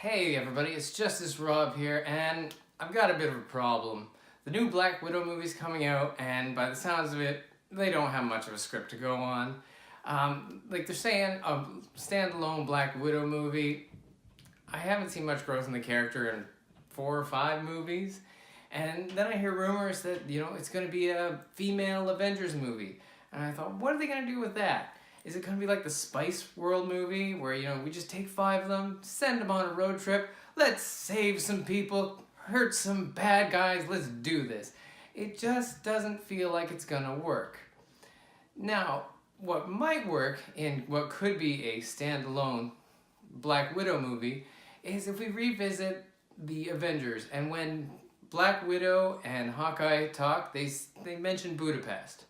Hey everybody, it's Justice Rob here, and I've got a bit of a problem. The new Black Widow movie's coming out, and by the sounds of it, they don't have much of a script to go on. Like they're saying, a standalone Black Widow movie. I haven't seen much growth in the character in 4 or 5 movies, and then I hear rumors that, it's going to be a female Avengers movie. And I thought, what are they going to do with that? Is it going to be like the Spice World movie where, we just take 5 of them, send them on a road trip, let's save some people, hurt some bad guys, let's do this. It just doesn't feel like it's going to work. Now, what might work in what could be a standalone Black Widow movie is if we revisit the Avengers, and when Black Widow and Hawkeye talk, they mention Budapest.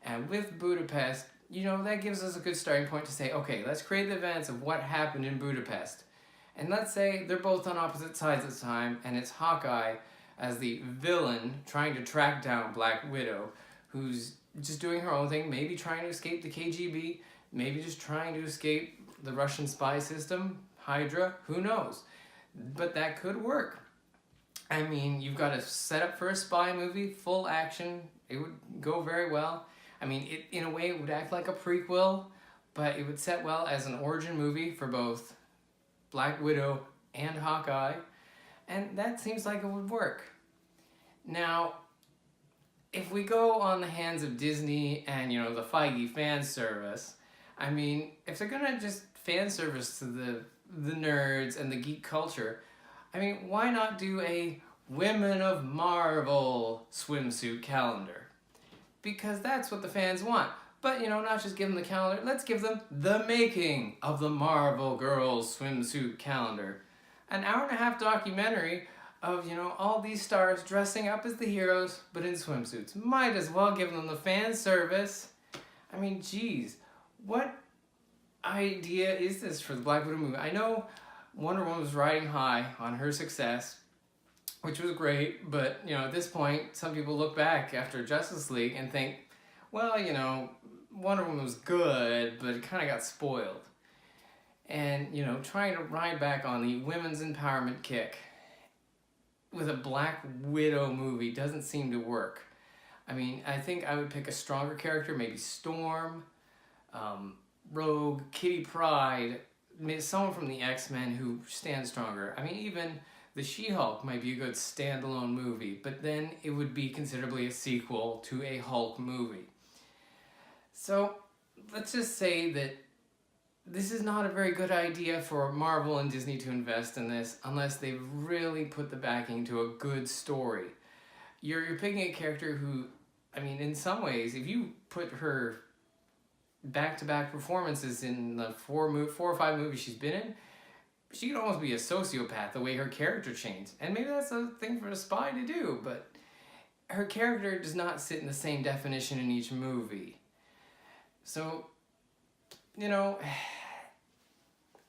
And with Budapest, that gives us a good starting point to say, okay, let's create the events of what happened in Budapest. And let's say they're both on opposite sides at the time, and it's Hawkeye as the villain trying to track down Black Widow, who's just doing her own thing, maybe trying to escape the KGB, maybe just trying to escape the Russian spy system, Hydra, who knows? But that could work. I mean, you've got a setup for a spy movie, full action, it would go very well. I mean, in a way, it would act like a prequel, but it would set well as an origin movie for both Black Widow and Hawkeye, and that seems like it would work. Now, if we go on the hands of Disney and, the Feige fan service, I mean, if they're gonna just fan service to the nerds and the geek culture, I mean, why not do a Women of Marvel swimsuit calendar? Because that's what the fans want. But, not just give them the calendar, let's give them the making of the Marvel Girls swimsuit calendar. An 1.5-hour documentary of, all these stars dressing up as the heroes, but in swimsuits. Might as well give them the fan service. I mean, geez, what idea is this for the Black Widow movie? I know Wonder Woman was riding high on her success, which was great, but, at this point, some people look back after Justice League and think, well, Wonder Woman was good, but it kind of got spoiled. And, trying to ride back on the women's empowerment kick with a Black Widow movie doesn't seem to work. I mean, I think I would pick a stronger character, maybe Storm, Rogue, Kitty Pryde, someone from the X-Men who stands stronger. I mean, even the She-Hulk might be a good standalone movie, but then it would be considerably a sequel to a Hulk movie. So let's just say that this is not a very good idea for Marvel and Disney to invest in this unless they've really put the backing to a good story. You're picking a character who, I mean, in some ways, if you put her back-to-back performances in the 4 or 5 movies she's been in, she could almost be a sociopath the way her character changed. And maybe that's a thing for a spy to do, but her character does not sit in the same definition in each movie. So,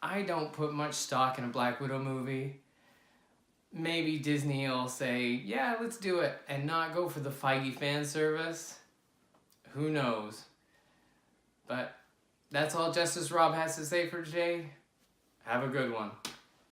I don't put much stock in a Black Widow movie. Maybe Disney will say, yeah, let's do it, and not go for the Feige fan service. Who knows? But that's all Justice Rob has to say for today. Have a good one.